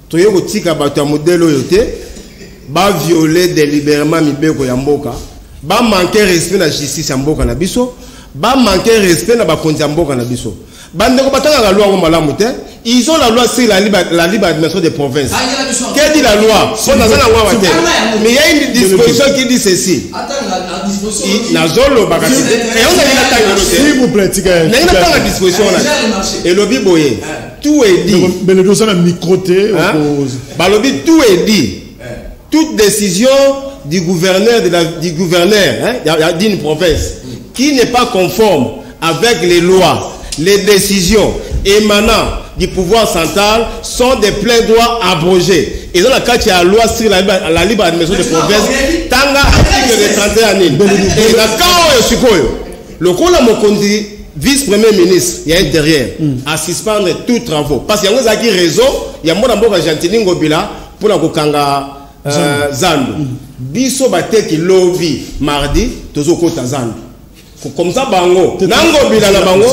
Toyo kotika bato modèle oyote, ba violer délibérément mibeko ya mboka, ba manquer respect na justice ya mboka na biso, ba manquer respect na ba konzi mboka na biso. Bandeko batanga la loi au Malamute, ils ont la loi sur la libre administration des provinces. Qu'est-ce dit la loi? Mais il y a une disposition qui dit ceci. S'il vous plaît, la disposition et le biboye, tout est dit. Mais le dossier est microté. Tout est dit. Toute décision du gouverneur d'une province qui n'est pas conforme avec les lois, les décisions émanant du pouvoir central sont des pleins droits abrogés. Ils ont la carte à la loi sur la libre administration des provinces. Tanga article de 31 000. Et la Kao le Kola Mokondi, vice-premier ministre, il y a intérieur, à suspendre tous travaux. Parce qu'il y a un réseau, il y a un mot Gentini Ngobila pour la Kokanga Zandu. Biso Bateki Lovi, mardi, Tozo Kota Zandu. Comme ça, bango. Nango bila na bango.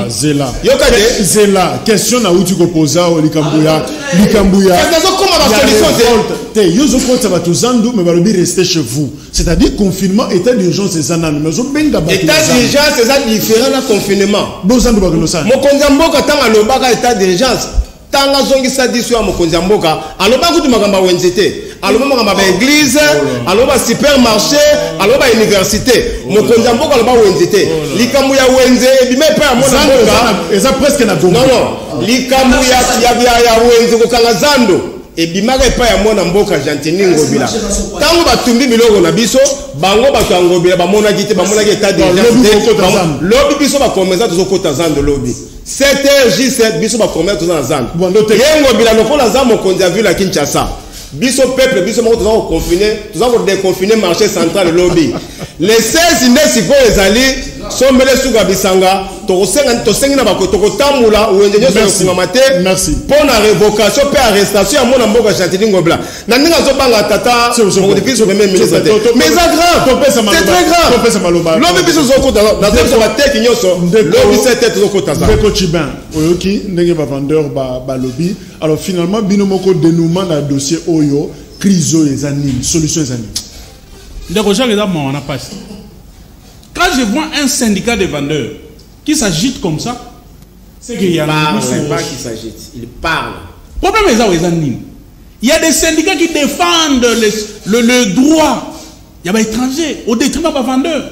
Zela. Yokade. Zela. Question na uti ko posa o likambuya. Comment la solution te yozo konta batu zandu mais balobi rester chez vous. C'est-à-dire confinement état d'urgence c'est zanan mais zo benga batu. État d'urgence c'est ça différent na confinement. Bo zandu ba konosa. Mokonza mboka tanga lobaka état d'urgence. Tanga zongi sa diso ya mokonza mboka. Aloba kutu makamba wenzete. Aloba makamba ba église, aloba supermarché, aloba université. Mokonza mboka aloba wenzete. Likambu ya wenze bime pa mona mboka. Eza presque na gombo. Non. Likambu ya wenze ko kanga zando. et bimaka epa ya mwana mboka Gentini Ngobila tango batumbi biloko na biso bango bato ya Ngobila bamonaki te bamonaki état d'urgence lobi biso bakomeza tozokota zando lobi 7h J7 biso bakomeza tozana zando ye Ngobila lokola za mokonzi ya ville ya Kinshasa biso peuple biso moko tozako confiner tozako déconfiner marché central lobby les 16 nde sikoyo ezali sombele suka bisanga tosengi na bako tokotamula uende nyonso kofunga te pour na révocation pe arrestation ya mona mboka Gentini Ngobila na ndinga zobanga tata modification même ministre mais c'est grave c'est très grave lobby biso zokota na zeto ba teki nyonso lobby c'est zokota za Beko Chibin oyoki ndenge ba vendeur ba lobby alors finalement binomoko dénouement na dossier oyo crise les animes solution les animes Ndeko Jacques on a passé. Quand je vois un syndicat de vendeurs qui s'agite comme ça, c'est qu'il y a pas qui s'agite, il parle. Problème est ça, il y a des syndicats qui défendent le droit. Il y a des étrangers au détriment des vendeurs.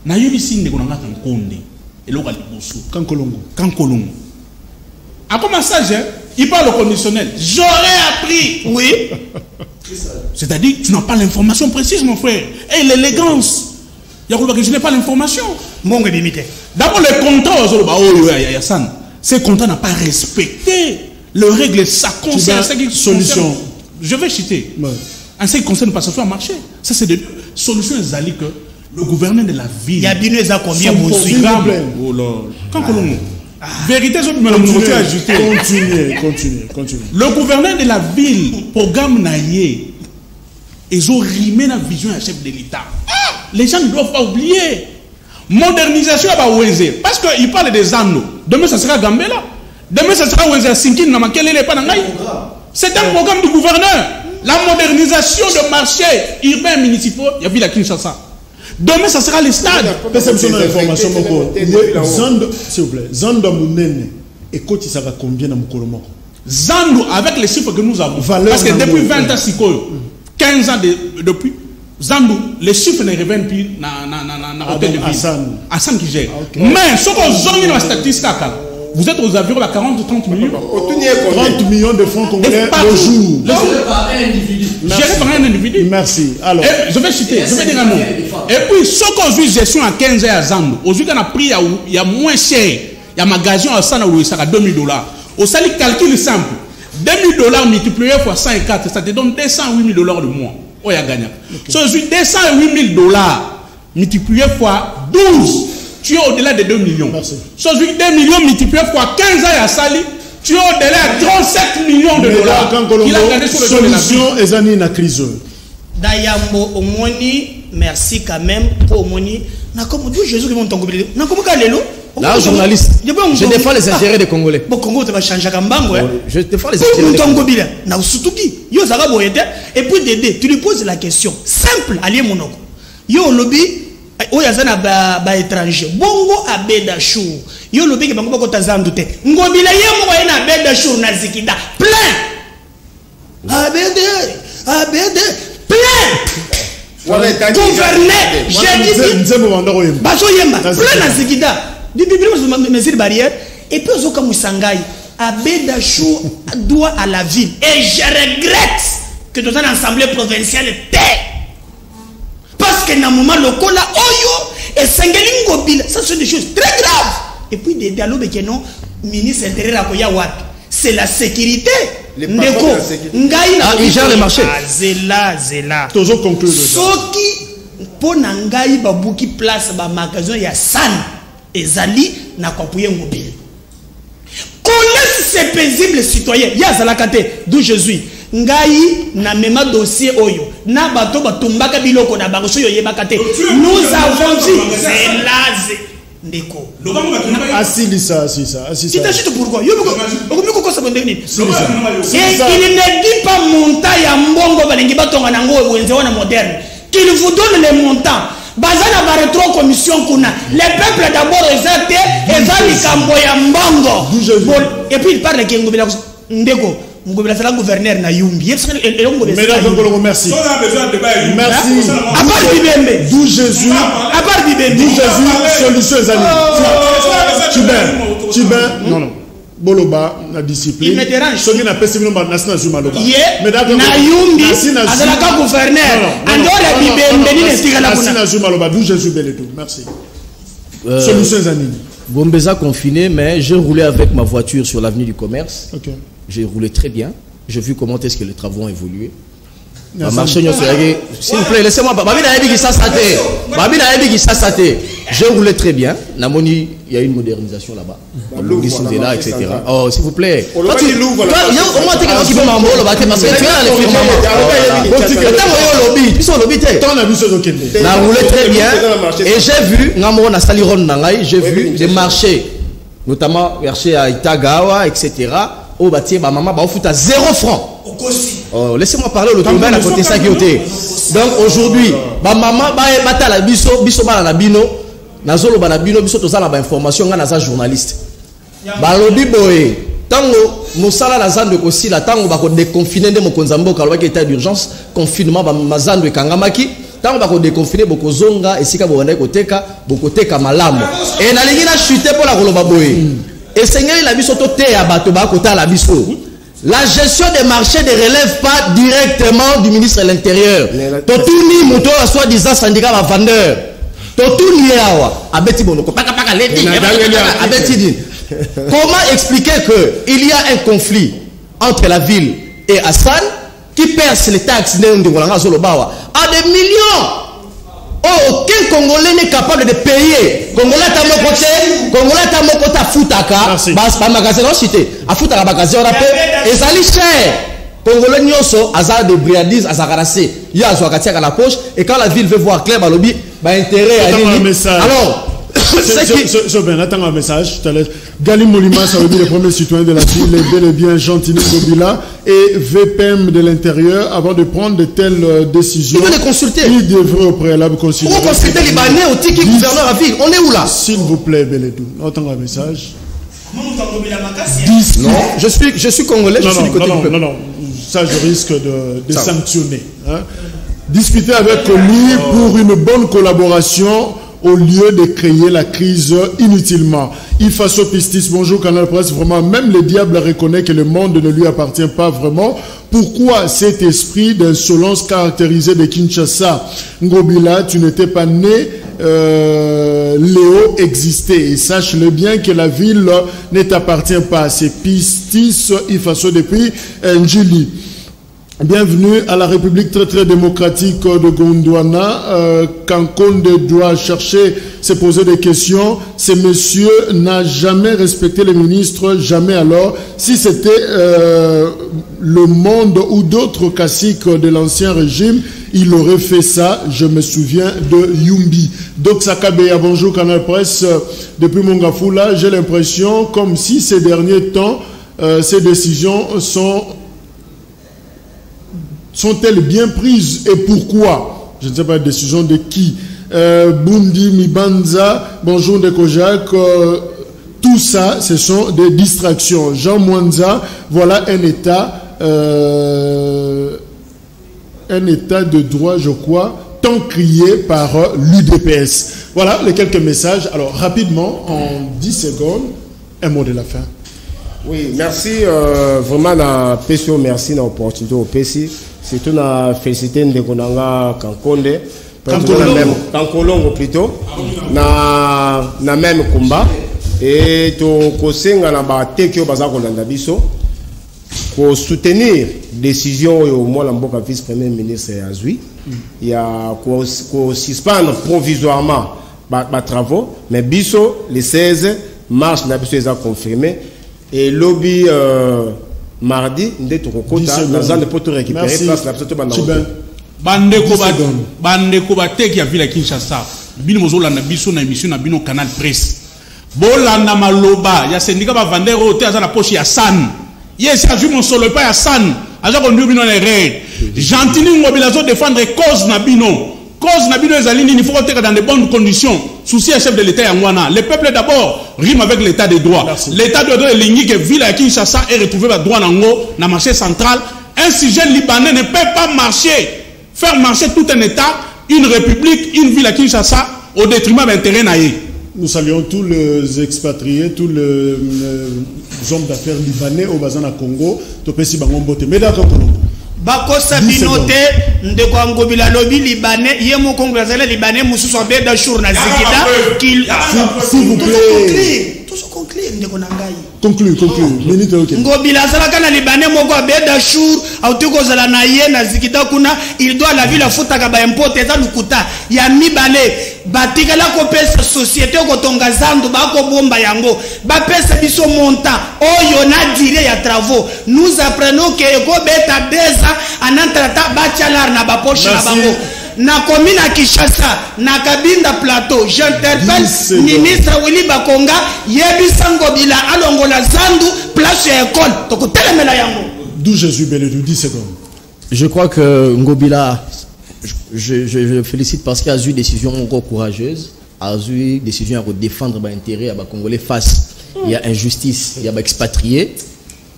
Na yebi sinde ko ngata nkonde eloko ali bosu Kankolongo. À comment ça il parle au conditionnel. J'aurais appris. Oui. C'est-à-dire tu n'as pas l'information précise mon frère. Et l'élégance. Je n'ai pas l'information. D'abord, les contrats, ces contrats n'ont pas respecté les règles. Ça concerne ce qui solution. Je vais citer. En ce qui concerne le passation à marché. Ça, c'est des solutions que le gouverneur de la ville. Il y a bien des combien de vérité, continuez. Le gouverneur de la ville, programme Naye, ils ont rimé la vision à chef de l'État. Les gens ne doivent pas oublier. Modernisation à Baweze. Parce qu'il parle des anneaux. Demain, ça sera Gambela. Demain, ça sera Weze Sinkin Namakele. C'est un programme du gouverneur. La modernisation de marchés urbains municipaux, il y a vu la Kinshasa. Demain, ça sera les stades. S'il vous plaît. Zando Mounene. Et quand il sera combien dans Mokolomo? Zando, avec les chiffres que nous avons. Parce que depuis 20 ans, 15 ans depuis. Zandou, les chiffres ne reviennent plus dans l'hôtel de ville. Hassan qui gère. Mais ce qu'on a dans la statistique, vous êtes aux environs de 40-30 millions. 30 millions de francs congolais le jour. Géré par un individu. Merci. Alors, je vais citer, je vais dire un nom. Et puis, ce qu'on a eu gestion à 15 ans à Zandou, aujourd'hui, on a pris, il y a moins cher. Il y a un magasin à Sana où il sera à $2000. Au salaire, calcul simple. $2000 multiplié par 104, ça te donne $208 000 le mois. Oh, il y a gagné. So, $208 000 multiplié par 12, tu es au-delà de 2 millions. So, 2 millions multiplié par 15 ans à Sali, tu es au-delà de 37 millions de dollars. Il a gagné sur le solution et Zani na crise. Dayambo Omoni, merci quand même pour Omoni. Na comme Dieu Jésus qui monte en Congolais. Na comme Kalelo. Là, journaliste, je défends les intérêts des Congolais. Bon, Congo, tu vas changer Kambango. Je défends les intérêts des Congolais. Et puis, Dédé, tu lui poses la question. Simple, allié monoko. Yo lobby, oyazana ba étranger. Bongo abeda chou. Yo lobby qui bango kota zandoute. Ngobila yemo wa na abeda chou na zikida. Plein. Abede, plein. Gouverneur, j'ai dit. Baso yemba, plein na zikida. Mesures barrières et puis Zoka Moussangaï Abeda Chou doit à la ville et je regrette que dans une assemblée provinciale parce que dans un moment local là oyo et Sengelingo Bill ça sont des choses très graves et puis des dialogues que non ministre intérieur à Koya c'est la sécurité Ndeko il gère le marché zela toujours conclure soki pour Nangaï babuki place ba magasin ya san ezali na kwapuye ngobile. Connaissent ces paisibles citoyens. Ya zalakate d'où je suis. Ngai na mema dossier oyo. Na bato batumbaka biloko na bango soyo yebakate. Nous avons dit c'est là ndeko. Assilisa. Tu t'agites pourquoi? Yo boko ko sabonde ni. Et il ne dit pas montant ya mbongo balengi batonga nango wenze wana moderne. Qu'il vous donne les montants. Bazana va retro commission kuna. Les peuples d'abord exacté et ça likambo ya mbongo. Et puis il parle que ngobila ndeko ngobila sala gouverneur na Yumbi. Merci. Merci. À part Bibembe. D'où Jésus. À part Bibembe. D'où Jésus. Solution Zani. Tibin. Non. boloba na discipline. Il me dérange. Ce qui n'a pas séminaire na Nassina Zuma loba. Mais na Yumbi, azalaka gouverneur. Andora bibembeni nesika la Nassina Zuma loba d'où Jésus Beletou. Merci. Solution Zanini. Gombeza confiné, mais j'ai roulé avec ma voiture sur l'avenue du Commerce. Okay. J'ai roulé très bien. J'ai vu comment est-ce que les travaux ont évolué. S'il vous plaît, laissez-moi. J'ai roulé très bien. Namoni, il y a une modernisation là-bas. Le là, etc. Oh, s'il vous plaît. Au moins, tu es roulé très bien. Et j'ai vu, j'ai vu des marchés, notamment marché à Itagawa, etc. Au bâtiment, ma maman, bah, on fout à 0 francs. Oh, laissez-moi parler le tournoi à côté ça qui était. Donc aujourd'hui, ma maman, bah, la biso la bino, nazolo ba la bino, biso toza la ba information, nga naza journaliste. Ba lobi boy, tango mosala la zande ko sila tango ba ko déconfiner de mokonzambo ka lobaki état d'urgence, confinement ba mazando ekangamaki. Tant que vous déconfinez, vous zonga et si vous avez koteka malamu. Et na lingi na chuter pour la kolobaboye. Et Seigneur il a mis surtout té à bateau ba kota la biso. La gestion des marchés ne relève pas directement du ministre de l'Intérieur. Totuni moto soit disant syndicat va vendeur. Totuni yawa abeti bonoko paka paka leti abeti din. Comment expliquer que il y a un conflit entre la ville et Hassan qui perce les taxes de Ngolanga Zolobawa à des millions? Oh, aucun Congolais n'est capable de payer. Congolais ta mokote à Futaka, bas magasin non cité, à Futaka magasin on appelle et ça lit cher. Congolais nyoso azar de briadise azakarase, ya azwakatia à la poche et quand la ville veut voir clair balobi, ba intérêt à alors attends un message. Gali Molima, ça veut dire le premier citoyen de la ville, est bel et bien Gentini Gobila et VPM de l'intérieur avant de prendre de telles décisions. Il veut les consulter. Il devrait au préalable consulter. Pour consulter les Libanais au Tiki gouverneur à ville. On est où là? S'il vous plaît, Beledou. Attends un message. Non, je suis congolais, je suis du côté du peuple. Non, ça je risque de sanctionner. Hein. Discuter avec lui pour une bonne collaboration au lieu de créer la crise inutilement. Ifaso Pistis, bonjour Canal Presse, vraiment, même le diable reconnaît que le monde ne lui appartient pas vraiment. Pourquoi cet esprit d'insolence caractérisé de Kinshasa? Ngobila, tu n'étais pas né, Léo existait. Et sache-le bien que la ville ne t'appartient pas. C'est Pistis, Ifaso depuis Njili. Bienvenue à la République très démocratique de Gondwana. Quand Konde doit chercher, se poser des questions, ce monsieur n'a jamais respecté les ministres, jamais alors. Si c'était le monde ou d'autres caciques de l'ancien régime, il aurait fait ça. Je me souviens de Yumbi. Doc Sakabeya, bonjour Canal Presse. Depuis Mongafula, j'ai l'impression comme si ces derniers temps, ces décisions sont-elles bien prises et pourquoi? Je ne sais pas, décision de qui? Bundi Mibanza, bonjour de Kojak, tout ça, ce sont des distractions. Jean Mwanza, voilà un état de droit, je crois, tant crié par l'UDPS. Voilà les quelques messages. Alors, rapidement, en 10 secondes, un mot de la fin. Oui, merci vraiment na PCO, merci na opportunité au PC. C'est une félicité de Konanga Kankonde, Kankolongo plutôt, na même combat et to kosenga na ba tekyo bazako landa biso pour soutenir décision au moins la mboka vice premier ministre Azui. Il y a ko suspendre provisoirement ba travaux mais biso le 16 mars na biso est confirmé. Et lobby mardi, nous avons pour récupérer place la Bandeko bateki ya vila Kinshasa. Bino mozola na biso na émission na bino Canal Presse. Bolanda maloba ya syndicat ba vendeur au théâtre la poche ya San. Yes, a joué mon solo pas ya San. Aza conduire bino na erreur. Gentini mobilisation défendre cause na bino. Cause Nabino Ezalini, il faut rester dans de bonnes conditions. Souci à chef de l'État Yangwana. Le peuple d'abord rime avec l'État de droit. L'État de droit est ligné que ville à Kinshasa est retrouvé le droit dans le marché central. Un sujet libanais ne peut pas marcher, faire marcher tout un État, une république, une ville à Kinshasa au détriment de l'intérêt naïe. Nous saluons tous les expatriés, tous les hommes d'affaires libanais au Bazan à Congo. Topesi bango mbote. Mais d'accord, Colombo. Bakosa binote ndeko ngobila lobi libanais yemo congolais libanais mususu abeda jour na zikida s'il vous plaît. Tout conclure ndeko nangai. Conclue. Minute OK. Ngobila salaka na libanais moko abeda jour autiko zala na ye na zikida kuna il doit la ville futa ka ba importer za lukuta ya mibale batikala ko pesa société ko tonga zandu ba ko bomba yango ba pesa biso montant oyo na dire ya travaux nous apprenons que ko beta deza anantrata bachalar na ba poche na bango na commune à Kinshasa na Kabinda plateau j'interpelle ministre Willy Bakonga yebisa Ngobila alongola zandu place ya école tokotelemela yango D'où Jésus Bélédou 10 secondes. Je crois que Ngobila, je le félicite parce qu'il a eu une décision encore courageuse, a eu une décision à défendre l'intérêt à Congolais face il y a injustice, il y a expatriés.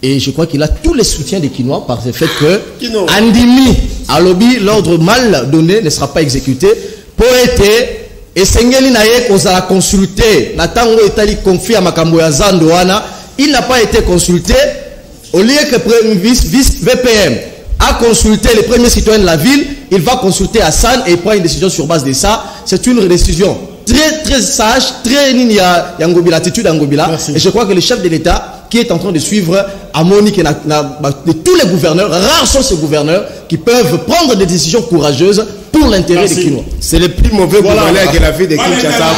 Et je crois qu'il a tous les soutiens des Kinois par le fait que Andimi, à lobby, l'ordre mal donné ne sera pas exécuté. Pour être, et Sengeli Naye, qu'on a consulté, Natango Etali confie à Makambo Zandoana, il n'a pas été consulté. Au lieu que le vice-VPM a consulté les premiers citoyens de la ville, il va consulter Hassan et prend une décision sur base de ça. C'est une décision très sage, très l'attitude d'Angobila. Et je crois que le chef de l'État qui est en train de suivre Amonique de tous les gouverneurs, rares sont ces gouverneurs qui peuvent prendre des décisions courageuses pour l'intérêt des Kinois. C'est le plus mauvais gouverneur que la vie de Kinshasa.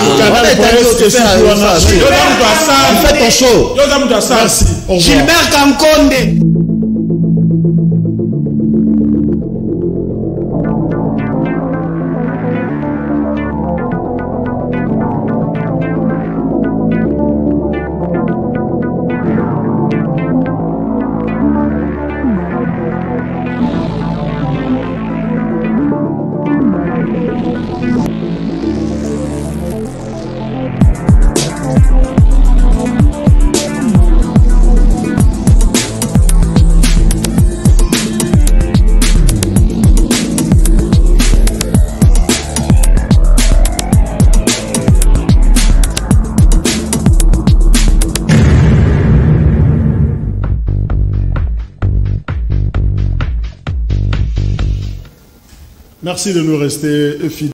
Fais ton show. Merci. Gilbert Kankonde. Merci de nous rester fidèles.